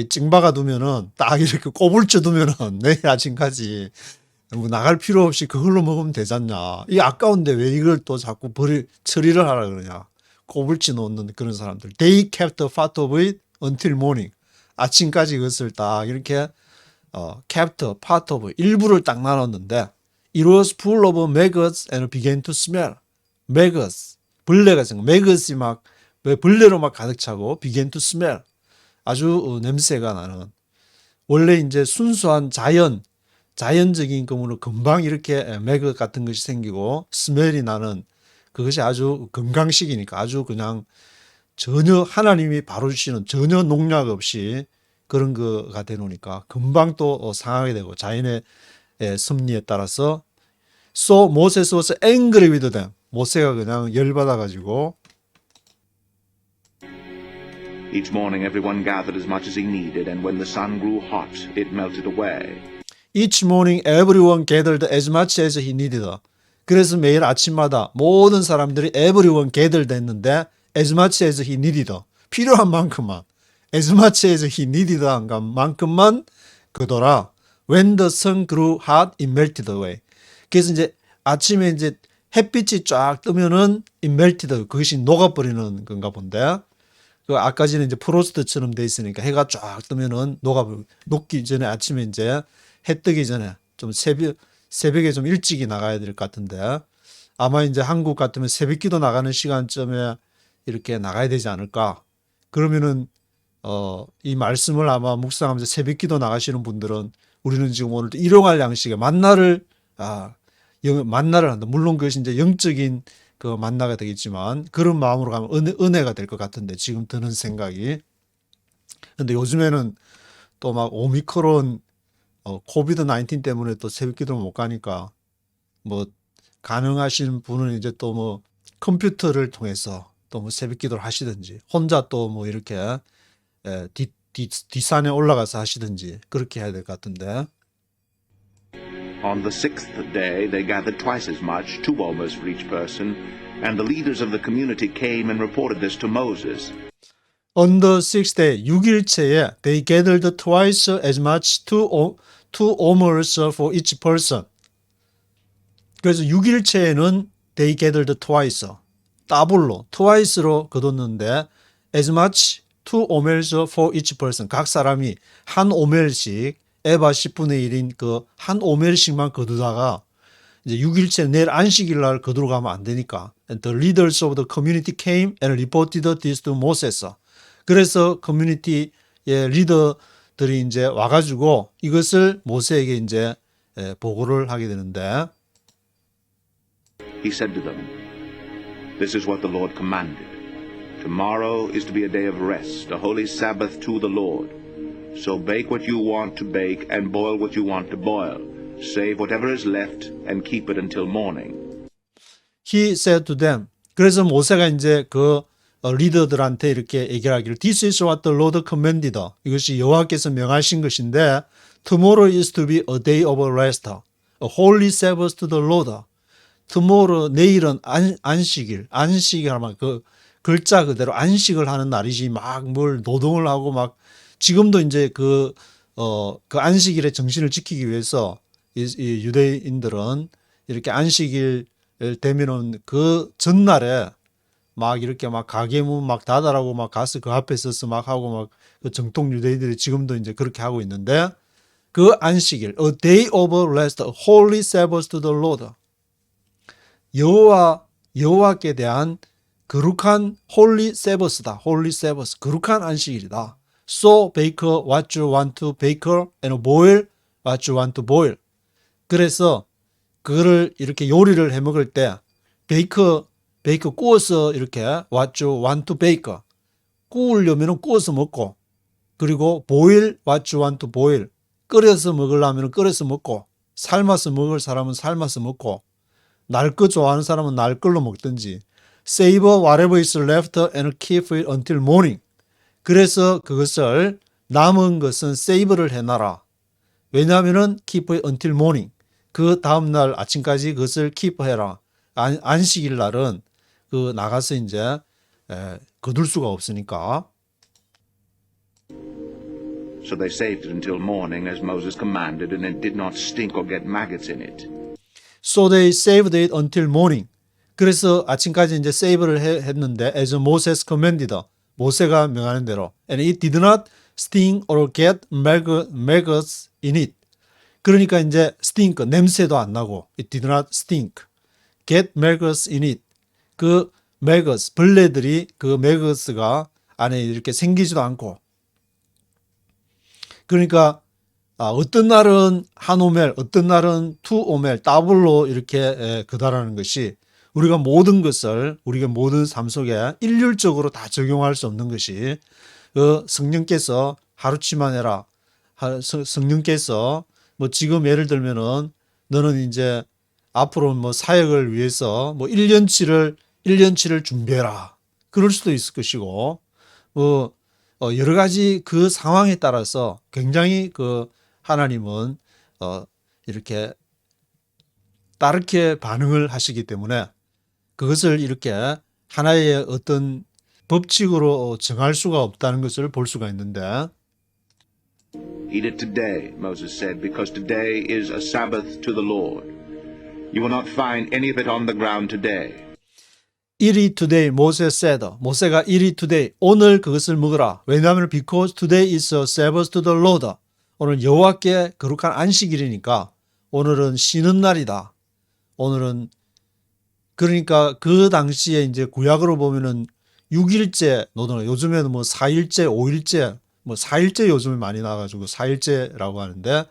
찡박아 두면은 딱 이렇게 꼬불쳐 두면은 내일 아침까지 뭐 나갈 필요 없이 그걸로 먹으면 되잖냐. 이 아까운데 왜 이걸 또 자꾸 처리를 하라 그러냐. 꼬불치 놓는 그런 사람들. They kept a part of it until morning. 아침까지 그것을 딱 이렇게 kept a part of it. 일부를 딱 나눴는데 It was full of maggots and began to smell. maggots, 벌레가 생겨. maggots이 막 벌레로 막 가득 차고 began to smell. 아주 냄새가 나는. 원래 이제 순수한 자연적인 경우는 금방 이렇게 maggot 같은 것이 생기고 스멜이 나는 그것이 아주 건강식이니까 아주 그냥 전혀 하나님이 바로 주시는 전혀 농약 없이 그런 거가 되노니까 금방 또 상하게 되고 자연의 섭리에 따라서 So Moses was angry with them. 모세가 그냥 열받아가지고 Each morning everyone gathered as much as he needed, and when the sun grew hot, it melted away. Each morning everyone gathered as much as he needed. 그래서 매일 아침마다 모든 사람들이 everyone gathered 했는데 as much as he needed. 필요한 만큼만. as much as he needed 한 만큼만 그더라. When the sun grew hot, it melted away. 그래서 이제 아침에 이제 햇빛이 쫙 뜨면은 it melted. 그것이 녹아버리는 건가 본데. 그 아까 전에 이제 프로스트처럼 돼 있으니까 해가 쫙 뜨면은 녹기 전에 아침에 이제 해 뜨기 전에 좀 새벽에 좀 일찍이 나가야 될 것 같은데 아마 이제 한국 같으면 새벽기도 나가는 시간쯤에 이렇게 나가야 되지 않을까. 그러면은 이 말씀을 아마 묵상하면서 새벽기도 나가시는 분들은 우리는 지금 오늘 일용할 양식에 만나를 한다. 물론 그것이 이제 영적인 그 만나가 되겠지만 그런 마음으로 가면 은혜가 될 것 같은데 지금 드는 생각이. 근데 요즘에는 또 막 오미크론 코비드 19 때문에 또 새벽기도를 못 가니까 뭐 가능하신 분은 이제 또 뭐 컴퓨터를 통해서 또 뭐 새벽기도를 하시든지 혼자 또 뭐 이렇게 뒷산에 올라가서 하시든지 그렇게 해야 될 것 같은데. On the sixth day they gathered twice as much, 2 almost for each person, and the leaders of the community came and reported this to Moses. On the sixth day, 6일째에 they gathered twice as much, two omers for each person. 그래서 6일째에는 they gathered twice, 더블로, twice로 거뒀는데 as much, 2 omers for each person. 각 사람이 한 오멜씩 에바 10분의 1인 그 한 오멜씩만 거두다가 이제 6일째 내일 안식일 날 거두러 가면 안 되니까 And the leaders of the community came and reported this to Moses. 그래서 커뮤니티의 리더들이 이제 와가지고 이것을 모세에게 이제 보고를 하게 되는데 He said to them, This is what the Lord commanded. Tomorrow is to be a day of rest, a holy Sabbath to the Lord. So bake what you want to bake and boil what you want to boil. Save whatever is left and keep it until morning. He said to them. 그래서 모세가 이제 그 리더들한테 이렇게 얘기하기를 This is what the Lord commanded. 이것이 여호와께서 명하신 것인데 Tomorrow is to be a day of rest, a holy Sabbath to the Lord. Tomorrow, 내일은 안식일 하면 그 글자 그대로 안식을 하는 날이지 막 뭘 노동을 하고 막 지금도 이제 그 안식일의 정신을 지키기 위해서 이 유대인들은 이렇게 안식일 되면은 그 전날에 막 이렇게 막 가게문 막 닫아라고 막 가서 그 앞에 서서 막 하고 막 그 정통 유대인들이 지금도 이제 그렇게 하고 있는데 그 안식일, a day of rest, a holy Sabbath to the Lord. 여호와께 대한 거룩한 holy Sabbath다. holy Sabbath, 거룩한 안식일이다. So bake what you want to bake and boil what you want to boil. 그래서 그거를 이렇게 요리를 해 먹을 때 베이크 구워서 이렇게 what you want to bake. 구우려면 구워서 먹고 그리고 boil what you want to boil. 끓여서 먹으려면 끓여서 먹고 삶아서 먹을 사람은 삶아서 먹고 날 거 좋아하는 사람은 날 걸로 먹든지 save whatever is left and keep it until morning. 그래서 그것을 남은 것은 세이브를 해놔라. 왜냐하면은 keep it until morning. 그 다음날 아침까지 그것을 keep 해라. 안식일 날은 그 나가서 이제 거둘 수가 없으니까. So they saved it until morning as Moses commanded, and it did not stink or get maggots in it. So they saved it until morning. 그래서 아침까지 이제 세이브를 했는데 as Moses commanded. 모세가 명하는 대로. And it did not sting or get maggots in it. 그러니까 이제 stink, 냄새도 안 나고 it did not stink. get maggots in it. 그 maggots, 벌레들이 그 maggots가 안에 이렇게 생기지도 않고. 그러니까 어떤 날은 한 오멜, 어떤 날은 투 오멜, 더블로 이렇게 그다라는 것이 우리가 모든 것을 우리가 모든 삶 속에 일률적으로 다 적용할 수 없는 것이 성령께서 하루치만 해라. 성령께서 뭐 지금 예를 들면은 너는 이제 앞으로 뭐 사역을 위해서 뭐 1년치를 준비해라. 그럴 수도 있을 것이고 여러 가지 그 상황에 따라서 굉장히 하나님은 이렇게 다르게 반응을 하시기 때문에 그것을 이렇게 하나의 어떤 법칙으로 정할 수가 없다는 것을 볼 수가 있는데 Eat it today, Moses said, because today is a Sabbath to the Lord. You will not find any of it on the ground today. Eat it today, Moses said. 모세가 eat it today, 오늘 그것을 먹으라. 왜냐하면 because today is a Sabbath to the Lord. 오늘 여호와께 거룩한 안식일이니까 오늘은 쉬는 날이다. 오늘은 그러니까 그 당시에 이제 구약으로 보면은 6일째 노동, 요즘에는 뭐 4일째, 5일째, 뭐 4일째 요즘에 많이 나와가지고 4일째라고 하는데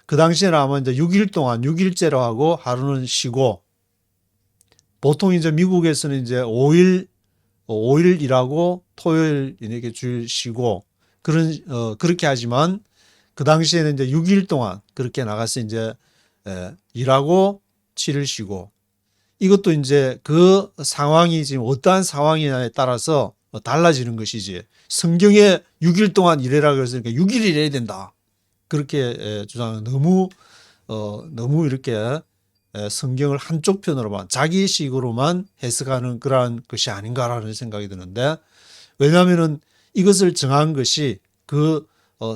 그 당시에는 아마 이제 6일 동안 6일째로 하고 하루는 쉬고 보통 이제 미국에서는 이제 5일 일하고 토요일 이렇게 주일 쉬고 그렇게 하지만 그 당시에는 이제 6일 동안 그렇게 나가서 이제 일하고 7일 쉬고 이것도 이제 그 상황이 지금 어떠한 상황이냐에 따라서 달라지는 것이지. 성경에 6일 동안 일해라 그랬으니까 6일 일해야 된다. 그렇게 주장하는 너무 이렇게 성경을 한쪽 편으로만 자기식으로만 해석하는 그러한 것이 아닌가라는 생각이 드는데 왜냐하면은 이것을 정한 것이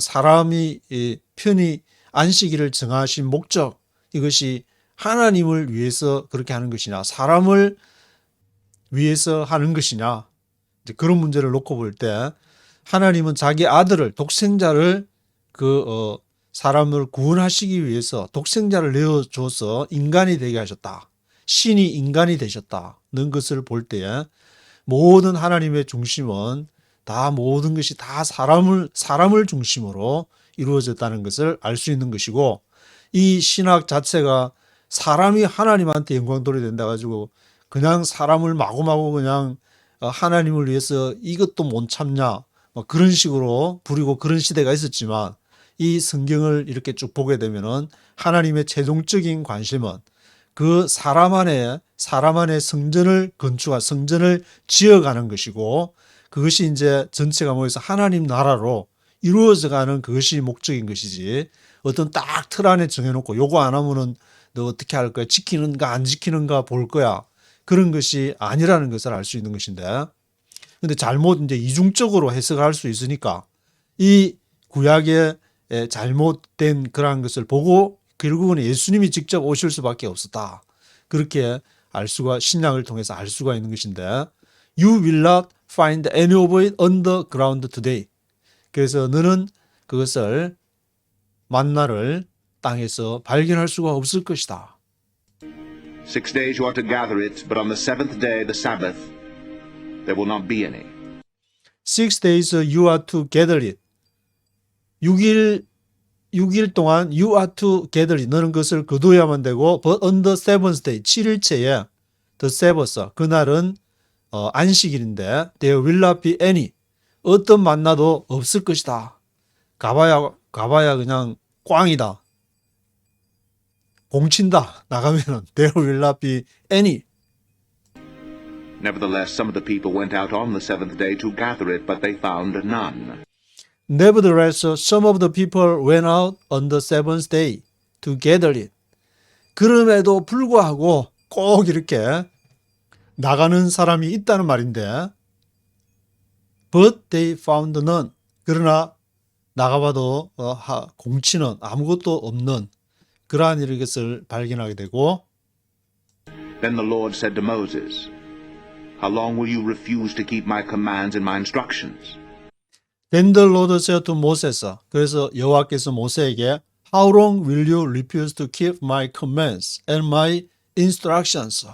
사람이 편히 안식일을 정하신 목적 이것이 하나님을 위해서 그렇게 하는 것이냐 사람을 위해서 하는 것이냐 이제 그런 문제를 놓고 볼 때 하나님은 자기 아들을 독생자를 사람을 구원하시기 위해서 독생자를 내어줘서 인간이 되게 하셨다. 신이 인간이 되셨다는 것을 볼 때에 모든 하나님의 중심은 다 모든 것이 다 사람을 중심으로 이루어졌다는 것을 알 수 있는 것이고 이 신학 자체가 사람이 하나님한테 영광 돌려야 된다 가지고 그냥 사람을 마구마구 그냥 하나님을 위해서 이것도 못 참냐 그런 식으로 부리고 그런 시대가 있었지만 이 성경을 이렇게 쭉 보게 되면은 하나님의 최종적인 관심은 그 사람 안에 성전을 성전을 지어가는 것이고 그것이 이제 전체가 모여서 하나님 나라로 이루어져가는 그것이 목적인 것이지 어떤 딱 틀 안에 정해놓고 요거 안 하면은 너 어떻게 할 거야? 지키는가 안 지키는가 볼 거야. 그런 것이 아니라는 것을 알 수 있는 것인데 근데 잘못 이제 이중적으로 해석할 수 있으니까 이 구약의 잘못된 그러한 것을 보고 결국은 예수님이 직접 오실 수밖에 없었다. 그렇게 신약을 통해서 알 수가 있는 것인데 You will not find any of it on the ground today. 그래서 너는 그것을 만나를 땅에서 발견할 수가 없을 것이다. 6 days you are to gather it, but on the seventh day, the Sabbath, there will not be any. 6 days you are to gather it. 6일 동안 you are to gather it. 너는 그것을 거두어야만 되고 but on the seventh day, 7일째에 the Sabbath, 그날은 안식일인데 there will not be any. 어떤 만나도 없을 것이다. 가봐야 그냥 꽝이다. 공친다. 나가면은 there will not be any. Nevertheless, some of the people went out on the seventh day to gather it, but they found none. Nevertheless, some of the people went out on the seventh day to gather it. 그럼에도 불구하고 꼭 이렇게 나가는 사람이 있다는 말인데 but they found none. 그러나 나가봐도 공치는 아무것도 없는 그러한 것을 발견하게 되고 Then the Lord said to Moses, How long will you refuse to keep my commands and my instructions? Then the Lord said to Moses. 그래서 여호와께서 모세에게 How long will you refuse to keep my commands and my instructions?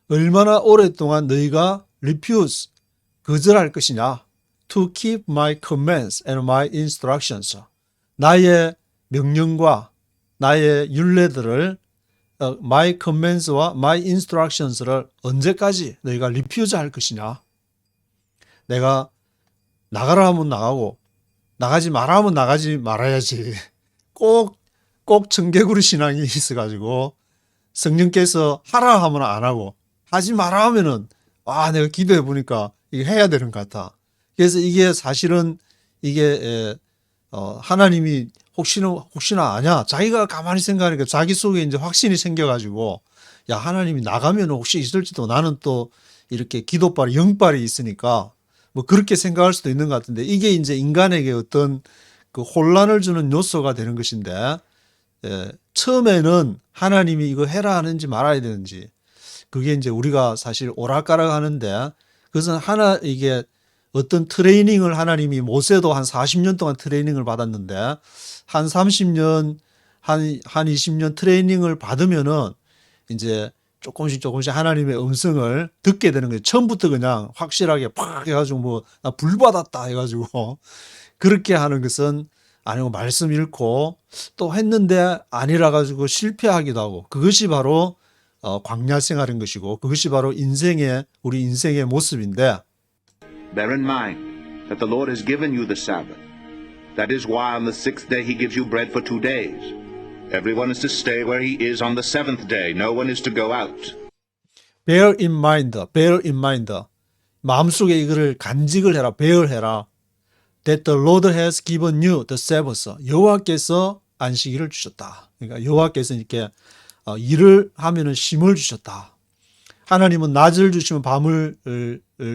얼마나 오랫동안 너희가 refuse, 거절할 것이냐? To keep my commands and my instructions. 나의 명령과 나의 율례들을 my commands와 my instructions를 언제까지 너희가 refuse 할 것이냐? 내가 나가라 하면 나가고 나가지 마라 하면 나가지 말아야지. 꼭 청개구리 신앙이 있어가지고 성령께서 하라 하면 안 하고 하지 마라 하면은 내가 기도해 보니까 이게 해야 되는 것 같아. 그래서 이게 사실은 이게 하나님이 혹시나 아냐? 자기가 가만히 생각하니까 자기 속에 이제 확신이 생겨가지고 야 하나님이 나가면 혹시 있을지도 나는 또 이렇게 기도발이 영발이 있으니까 뭐 그렇게 생각할 수도 있는 것 같은데 이게 이제 인간에게 어떤 그 혼란을 주는 요소가 되는 것인데 처음에는 하나님이 이거 해라 하는지 말아야 되는지 그게 이제 우리가 사실 오락가락 하는데 그것은 이게 어떤 트레이닝을 하나님이 모세도 한 40년 동안 트레이닝을 받았는데 한 30년 한 20년 트레이닝을 받으면은 이제 조금씩 하나님의 음성을 듣게 되는 거예요. 처음부터 그냥 확실하게 팍 해가지고 뭐 나 불 받았다 해가지고 그렇게 하는 것은 아니고 말씀 읽고 또 했는데 아니라 가지고 실패하기도 하고 그것이 바로 광야 생활인 것이고 그것이 바로 우리 인생의 모습인데 Bear in mind that the Lord has given you the Sabbath. That is why on the sixth day he gives you bread for 2 days. Everyone is to stay where he is on the seventh day. No one is to go out. bear in mind. 마음속에 이거를 간직을 해라, 배열해라. That the Lord has given you the Sabbath. 여호와께서 안식일을 주셨다. 그러니까 여호와께서 이렇게 일을 하면은 쉼을 주셨다. 하나님은 낮을 주시면 밤을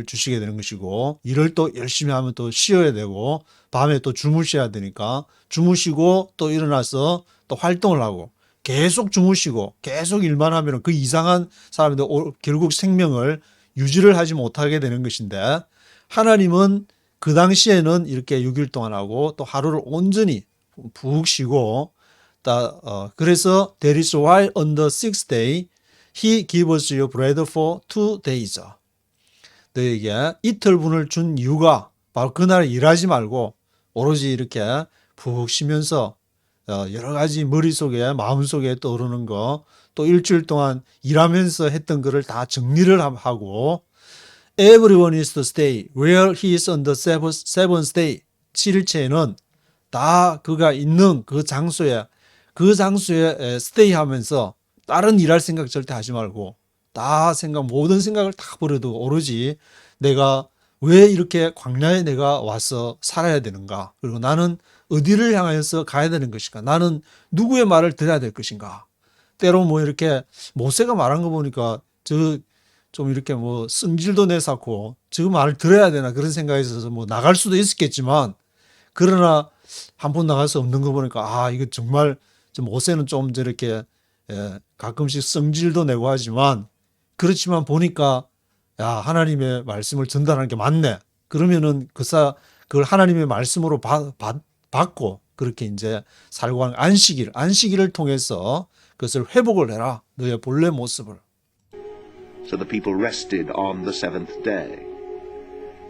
주시게 되는 것이고 일을 또 열심히 하면 또 쉬어야 되고 밤에 또 주무셔야 되니까 주무시고 또 일어나서 또 활동을 하고 계속 주무시고 계속 일만 하면 그 이상한 사람들 결국 생명을 유지를 하지 못하게 되는 것인데 하나님은 그 당시에는 이렇게 6일 동안 하고 또 하루를 온전히 푹 쉬고 그래서 That is why on the sixth day He gives you bread for 2 days. 너에게 이틀분을 준 이유가 바로 그날 일하지 말고 오로지 이렇게 푹 쉬면서 여러 가지 머릿속에 마음속에 떠오르는 거 또 일주일 동안 일하면서 했던 거를 다 정리를 하고 Everyone is to stay where he is on the seventh day. 7일째에는 다 그가 있는 그 장소에 스테이 하면서 다른 일할 생각 절대 하지 말고 모든 생각을 다 버려도 오로지 내가 왜 이렇게 광야에 내가 와서 살아야 되는가? 그리고 나는 어디를 향해서 가야 되는 것인가? 나는 누구의 말을 들어야 될 것인가? 때로 뭐 이렇게 모세가 말한 거 보니까 좀 이렇게 뭐 성질도 내쌓고 저 말을 들어야 되나 그런 생각이 있어서 뭐 나갈 수도 있었겠지만 그러나 한 번 나가서 없는 거 보니까 이거 정말 모세는 좀 저렇게 가끔씩 성질도 내고 하지만 그렇지만 보니까 하나님의 말씀을 전달하는 게 맞네. 그러면은 그걸 하나님의 말씀으로 받고 그렇게 이제 살고 하는 안식일을 통해서 그것을 회복을 해라. 너의 본래 모습을. So the people rested on the seventh day.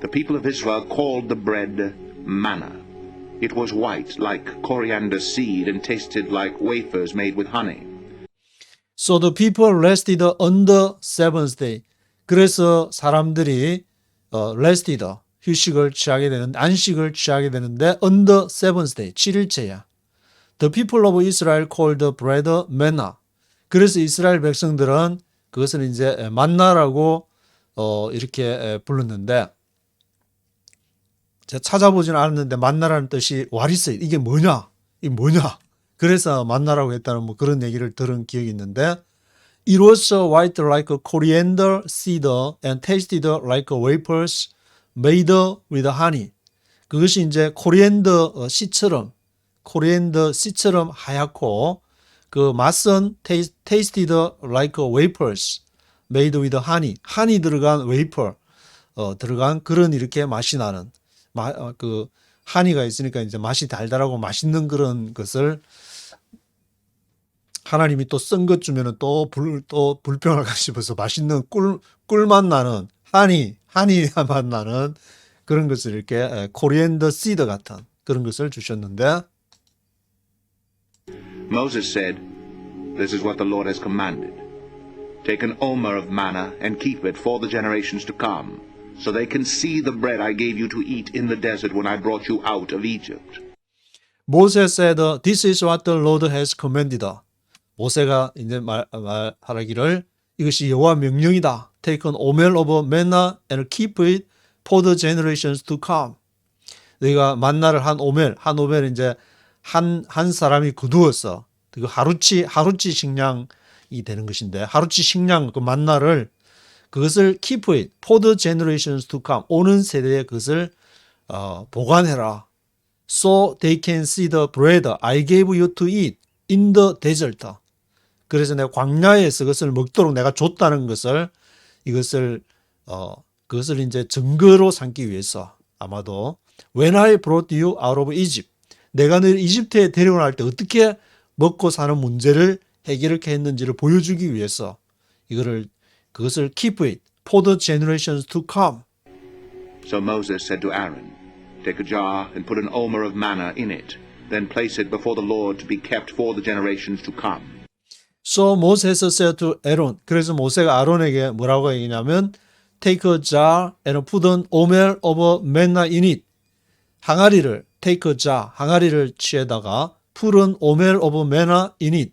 The people of Israel called the bread manna. It was white like coriander seed and tasted like wafers made with honey. So the people rested on the seventh day. 그래서 사람들이 rested, 안식을 취하게 되는데 on the seventh day, 7일째야. The people of Israel called the bread manna. 그래서 이스라엘 백성들은 그것을 이제 만나라고 이렇게 불렀는데 제가 찾아보지는 않았는데 만나라는 뜻이 what is it? 이게 뭐냐? 그래서 만나라고 했다는 뭐 그런 얘기를 들은 기억이 있는데 It was white like a coriander seed and tasted like wafers made with honey. 그것이 이제 코리앤더 씨처럼 하얗고 그 맛은 tasted like wafers made with honey 들어간 웨이퍼 들어간 그런 이렇게 맛이 나는 그 honey가 있으니까 이제 맛이 달달하고 맛있는 그런 것을 하나님이 또 쓴 것 주면은 또 불평을 가지면서 맛있는 꿀맛 나는 한이 맛 나는 그런 것을 이렇게 코리앤더 시드 같은 그런 것을 주셨는데 Moses said, "This is what the Lord has commanded. Take an omer of manna and keep it for the generations to come, so they can see the bread I gave you to eat in the desert when I brought you out of Egypt." Moses said, "This is what the Lord has commanded." 모세가 이제 말하기를 이것이 여호와 명령이다. Take an omer of manna and keep it for the generations to come. 너희가 만나를 한 오멜 이제 한 사람이 거두어서 그 하루치 식량이 되는 것인데 하루치 식량 그 만나를 그것을 keep it for the generations to come. 오는 세대에 그것을 보관해라. So they can see the bread I gave you to eat in the desert. 그래서 내가 광야에서 그것을 먹도록 내가 줬다는 것을 이것을 그것을 이제 증거로 삼기 위해서 아마도 When I brought you out of Egypt, 내가 너를 이집트에 데려갈 때 어떻게 먹고 사는 문제를 해결하게 했는지를 보여주기 위해서 그것을 keep it for the generations to come. So Moses said to Aaron, "Take a jar and put an omer of manna in it, then place it before the Lord to be kept for the generations to come." So Moses said to Aaron, 그래서 모세가 아론에게 뭐라고 얘기냐면 Take a jar and put an omer of manna in it. 항아리를 take a jar, 항아리를 취에다가 put an omer of manna in it.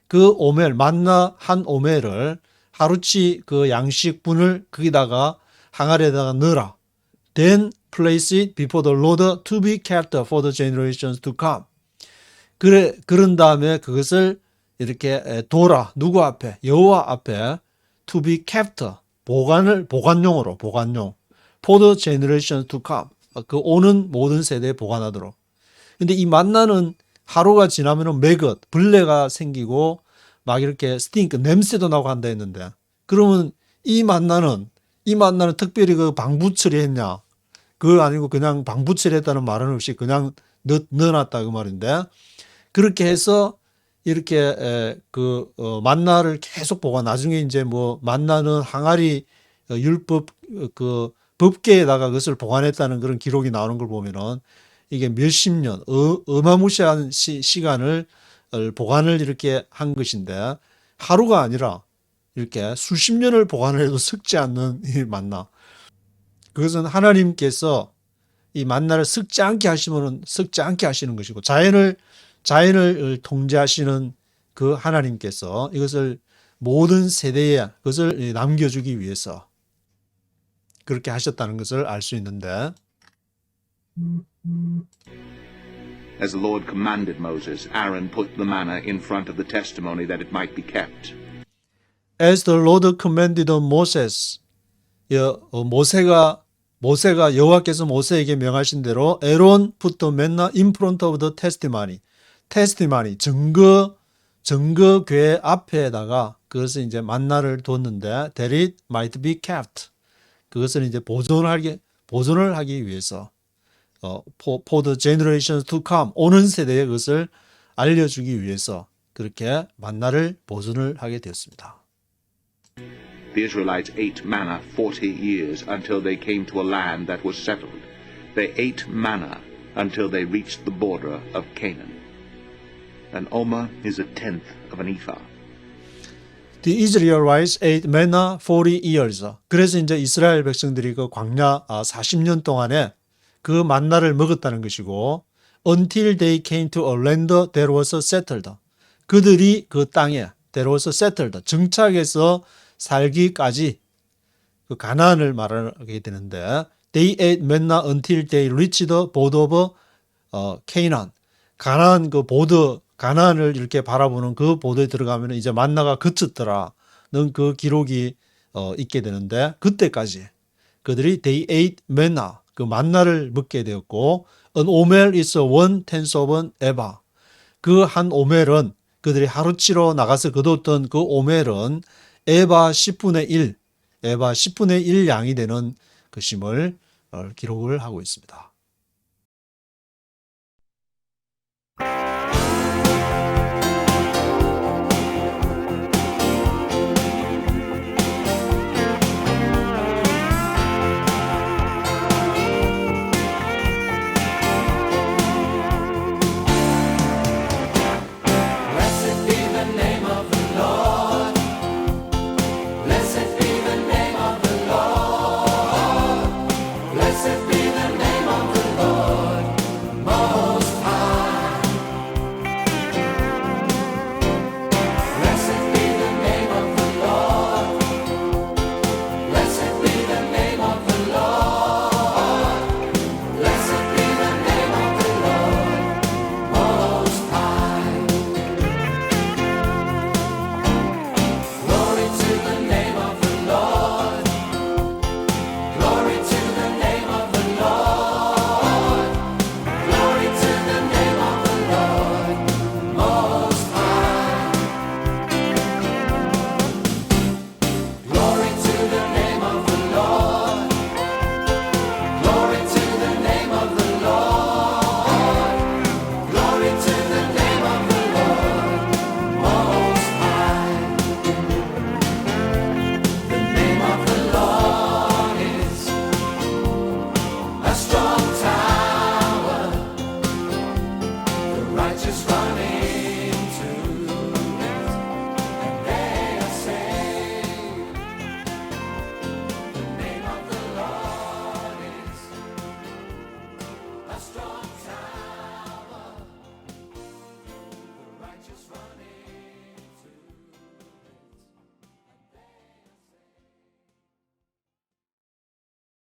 그 오멜, 만나 한 오멜을 하루치 그 양식분을 거기다가 항아리에다가 넣어라. Then place it before the Lord to be kept for the generations to come. 그런 다음에 그것을 이렇게 둬라. 누구 앞에? 여호와 앞에 to be kept. 보관용으로. for the generations to come. 그 오는 모든 세대에 보관하도록. 근데 이 만나는 하루가 지나면은 매것, 벌레가 생기고 막 이렇게 스팅크, 냄새도 나고 한다 했는데 그러면 이 만나는 특별히 그 방부 처리했냐? 그거 아니고 그냥 방부 처리했다는 말은 없이 그냥 넣어놨다 그 말인데 그렇게 해서 이렇게 만나를 계속 보관. 나중에 이제 뭐 만나는 항아리 율법 그 법계에다가 그것을 보관했다는 그런 기록이 나오는 걸 보면은 이게 몇십 년 어마무시한 시간을 보관을 이렇게 한 것인데 하루가 아니라 이렇게 수십 년을 보관을 해도 썩지 않는 이 만나. 그것은 하나님께서 이 만나를 썩지 않게 하시는 것이고 자연을 통제하시는 그 하나님께서 이것을 모든 세대에 그것을 남겨주기 위해서 그렇게 하셨다는 것을 알 수 있는데 As the Lord commanded Moses, Aaron put the manna in front of the testimony that it might be kept. As the Lord commanded Moses, 모세가 여호와께서 모세에게 명하신 대로 Aaron put the manna in front of the testimony 증거궤 앞에다가 그것을 이제 만나를 뒀는데 that it might be kept. 그것을 이제 보존을 하기 위해서 for the generations to come 오는 세대에 그것을 알려주기 위해서 그렇게 만나를 보존을 하게 되었습니다. The Israelites ate manna 40 years until they came to a land that was settled. They ate manna until they reached the border of Canaan. An omer is a tenth of an ephah. The Israelites ate manna 40 years. 그래서 이제 이스라엘 백성들이 그 광야 40년 동안에 그 만나를 먹었다는 것이고 until they came to a land that was settled. 그들이 그 땅에 that was settled. 정착해서 살기까지 그 가나안을 말하게 되는데 they ate manna until they reached the border of Canaan. 가나안을 이렇게 바라보는 그 보도에 들어가면 이제 만나가 그쳤더라는 그 기록이 있게 되는데 그때까지 그들이 they ate manna 그 만나를 먹게 되었고 an omer is one tenth of an ephah. 그 한 오멜은 그들이 하루치로 나가서 거뒀던 그 오멜은 에바 10분의 1 양이 되는 것임을 기록을 하고 있습니다. is running